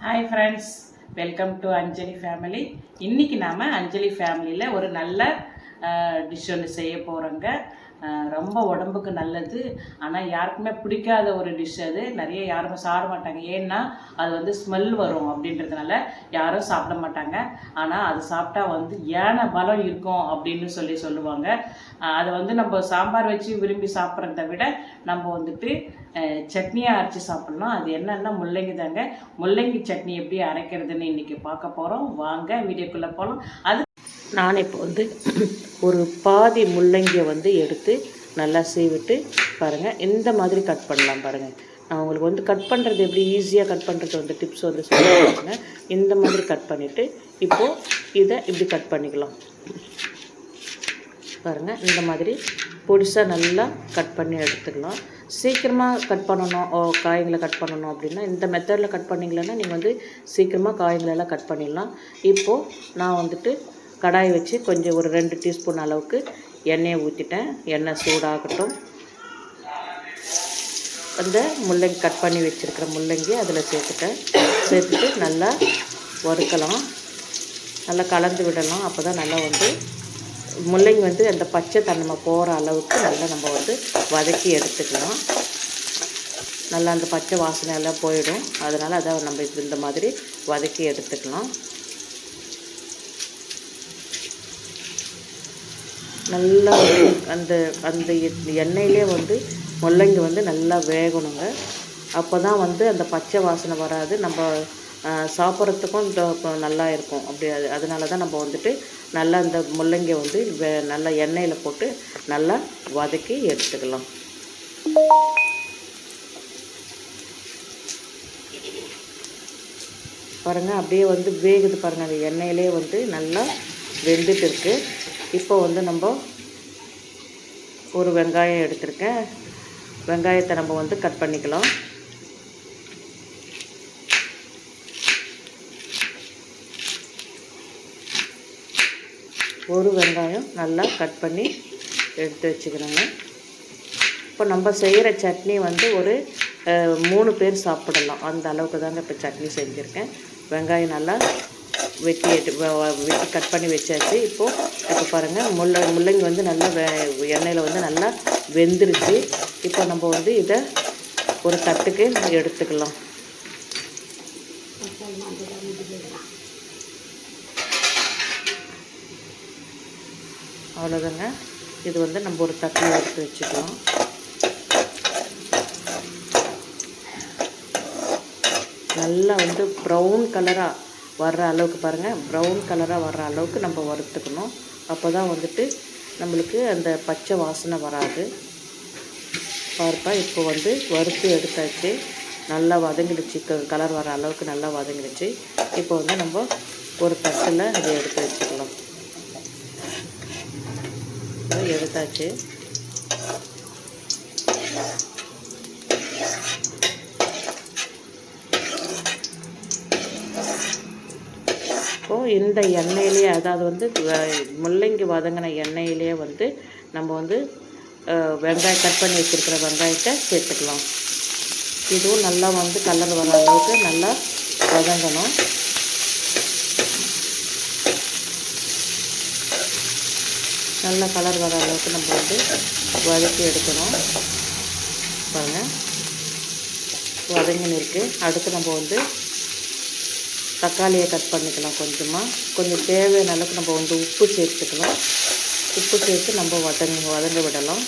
Hi friends, welcome to Anjali family. இன்றைக்கி நாம் அஞ்சலி ஃபேமிலியில் ஒரு நல்ல டிஷ் ஒன்று செய்ய போகிறோங்க. ரொம்ப உடம்புக்கு நல்லது, ஆனால் யாருக்குமே பிடிக்காத ஒரு டிஷ். அது நிறைய யாருமே சாப்பிட மாட்டாங்க. ஏன்னா அது வந்து ஸ்மெல் வரும் அப்படின்றதுனால யாரும் சாப்பிட மாட்டாங்க. ஆனால் அது சாப்பிட்டா வந்து யானை பலம் இருக்கும் அப்படின்னு சொல்லுவாங்க. அதை வந்து நம்ம சாம்பார் வச்சு விரும்பி சாப்பிட்றத விட நம்ம வந்துட்டு சட்னியாக அரைச்சி சாப்பிட்லாம். அது என்னென்னா முள்ளங்கி தாங்க. முள்ளங்கி சட்னி எப்படி அரைக்கிறதுன்னு இன்றைக்கி பார்க்க போகிறோம். வாங்க வீடியோக்குள்ளே போகலாம். அது நான் இப்போ வந்து ஒரு பாதி முள்ளங்கியை வந்து எடுத்து நல்லா சீவிட்டு பாருங்கள், இந்த மாதிரி கட் பண்ணலாம். பாருங்கள், நான் உங்களுக்கு வந்து கட் பண்ணுறது எப்படி ஈஸியாக கட் பண்ணுறது வந்து டிப்ஸ் வந்து சொல்லுவாங்க. இந்த மாதிரி கட் பண்ணிவிட்டு இப்போது இதை இப்படி கட் பண்ணிக்கலாம். பாருங்கள், இந்த மாதிரி பொடிசாக நல்லா கட் பண்ணி எடுத்துக்கலாம். சீக்கிரமாக கட் பண்ணணும், காய்களை கட் பண்ணணும் அப்படின்னா இந்த மெத்தடில் கட் பண்ணிங்களேன்னா நீங்கள் வந்து சீக்கிரமாக காய்களெல்லாம் கட் பண்ணிடலாம். இப்போது நான் வந்துட்டு கடாய் வச்சு கொஞ்சம் ஒரு 2 டீஸ்பூன் அளவுக்கு எண்ணெயை ஊற்றிட்டேன். எண்ணெய் சூடாகட்டும். அந்த முள்ளங்கி கட் பண்ணி வச்சுருக்கிற முள்ளங்கி அதில் சேர்த்துட்டு நல்லா வறுக்கலாம். நல்லா கலந்து விடலாம். அப்போ தான் நல்லா வந்து முள்ளங்கி வந்து அந்த பச்சை தன்மை போகிற அளவுக்கு நல்லா நம்ம வந்து வதக்கி எடுத்துக்கலாம். நல்லா அந்த பச்சை வாசனை எல்லாம் போயிடும். அதனால் அதை நம்ம இந்த மாதிரி வதக்கி எடுத்துக்கலாம். நல்லா அந்த அந்த எண்ணெயிலே வந்து முள்ளங்கி வந்து நல்லா வேகணுங்க. அப்போ தான் வந்து அந்த பச்சை வாசனை வராது, நம்ம சாப்பிட்றதுக்கும் நல்லா இருக்கும். அப்படி அதனால தான் நம்ம வந்துட்டு நல்லா இந்த முள்ளங்கியை வந்து நல்லா எண்ணெயில் போட்டு நல்லா வதக்கி எடுத்துக்கலாம். பாருங்கள், அப்படியே வந்து வேகுது பாருங்கள். அந்த எண்ணெயிலே வந்து நல்லா வெந்துட்டு இருக்குது. இப்போ வந்து நம்ம ஒரு வெங்காயம் எடுத்திருக்கேன். வெங்காயத்தை நம்ம வந்து கட் பண்ணிக்கலாம். ஒரு வெங்காயம் நல்லா கட் பண்ணி எடுத்து வச்சுக்கிறோங்க. இப்போ நம்ம செய்கிற சட்னி வந்து ஒரு 3 பேர் சாப்பிடலாம். அந்த அளவுக்கு தாங்க இப்போ சட்னி செஞ்சுருக்கேன். வெங்காயம் நல்லா வெட்டி கட் பண்ணி வச்சாச்சு. இப்போ பாருங்கள், முள்ளங்கி வந்து நல்லா எண்ணெயில் வந்து நல்லா வெந்துருச்சு. இப்போ நம்ம வந்து இதை ஒரு தட்டுக்கு எடுத்துக்கலாம். அவ்வளோதாங்க. இது வந்து நம்ம ஒரு தட்டில் எடுத்து வச்சுக்கலாம். நல்லா வந்து ப்ரௌன் கலராக வர்ற அளவுக்கு பாருங்கள், ப்ரௌன் கலராக வர்ற அளவுக்கு நம்ம வறுத்துக்கணும். அப்போ தான் வந்துட்டு நம்மளுக்கு அந்த பச்சை வாசனை வராது. பார்ப்பா, இப்போ வந்து வறுத்து எடுத்தாச்சு. நல்லா வதங்கிடுச்சு. கலர் வர அளவுக்கு நல்லா வதங்கிடுச்சு. இப்போ வந்து நம்ம ஒரு தட்டில் அதை எடுத்து வச்சுக்கலாம். எடுத்தாச்சு. இப்போது இந்த எண்ணெயிலேயே, அதாவது வந்து முள்ளங்கி வதங்கின எண்ணெயிலே வந்து நம்ம வந்து வெங்காயம் கட் பண்ணி வச்சுருக்கிற வெங்காயத்தை சேர்த்துக்கலாம். இதுவும் நல்லா வந்து கலர் வர அளவுக்கு நல்லா வதங்கணும். நல்ல கலர் வர அளவுக்கு நம்ம வந்து வதக்கி எடுக்கணும். பாருங்கள், வதங்கின்னு இருக்குது. அடுத்து நம்ம வந்து தக்காளியை கட் பண்ணிக்கலாம். கொஞ்சம் தேவையான அளவுக்கு நம்ம வந்து உப்பு சேர்த்துக்கலாம். உப்பு சேர்த்து நம்ம வதங்க விடலாம்.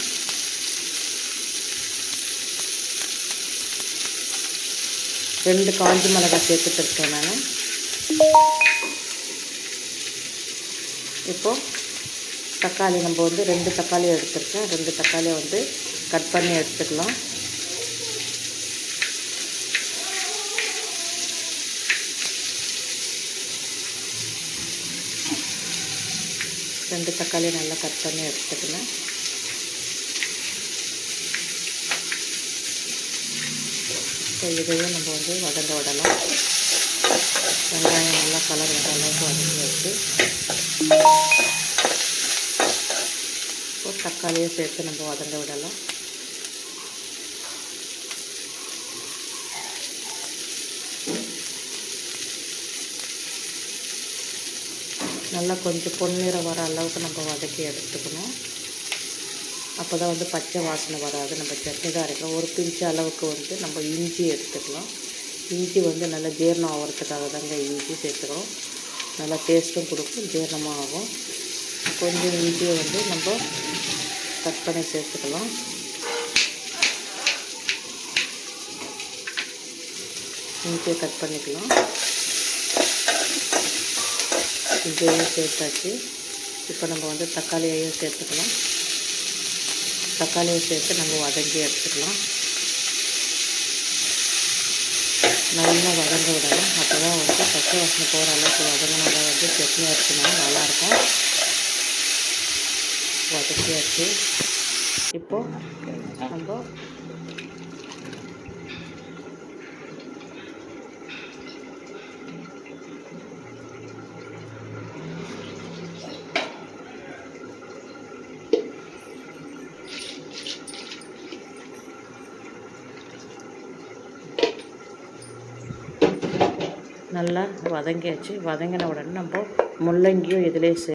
ரெண்டு காஞ்ச மிளகாய் சேர்த்துட்டு இருக்கேன் நான். இப்போது தக்காளி நம்ம வந்து 2 தக்காளி எடுத்துருக்கேன். 2 தக்காளியை வந்து கட் பண்ணி எடுத்துக்கலாம். ரெண்டு தக்காளி நல்லா கட் பண்ணி எடுத்துக்கலாம். இப்போ இதையும் நம்ம வந்து வதங்க விடலாம். வெங்காயம் நல்லா கலர் வர அளவுக்கு வதங்கி வச்சு இப்போ தக்காளியை சேர்த்து நம்ம வதங்க விடலாம். நல்லா கொஞ்சம் பொன்னிறம் வர அளவுக்கு நம்ம வதக்கி எடுத்துக்கணும். அப்போ தான் வந்து பச்சை வாசனை வராது. நம்ம சட்னி தான் அரைக்கிறோம். ஒரு பிஞ்சு அளவுக்கு வந்து நம்ம இஞ்சி எடுத்துக்கலாம். இஞ்சி வந்து நல்லா ஜீரணம் ஆகிறதுக்காக தாங்க இஞ்சி சேர்த்துக்கிறோம். நல்லா டேஸ்ட்டும் கொடுக்கும், ஜீரணமாக ஆகும். கொஞ்சம் இஞ்சியை வந்து நம்ம கட் பண்ணி சேர்த்துக்கலாம். இஞ்சியை கட் பண்ணிக்கலாம். இஞ்சியையும் சேர்த்தாச்சு. இப்போ நம்ம வந்து தக்காளியையும் சேர்த்துக்கலாம். தக்காளியை சேர்த்து நம்ம வதங்கி எடுத்துக்கலாம். நல்லா வதங்க விடணும். அப்போ தான் வந்து பச்சை வாசனை போகிற அளவுக்கு வதங்கினா தான் வந்து சட்னி அரைச்சினா நல்லாயிருக்கும். வதக்கியாச்சு. இப்போது நம்ம நல்லா வதங்கியாச்சு. வதங்கின உடனே நம்ம முள்ளங்கியும் இதிலே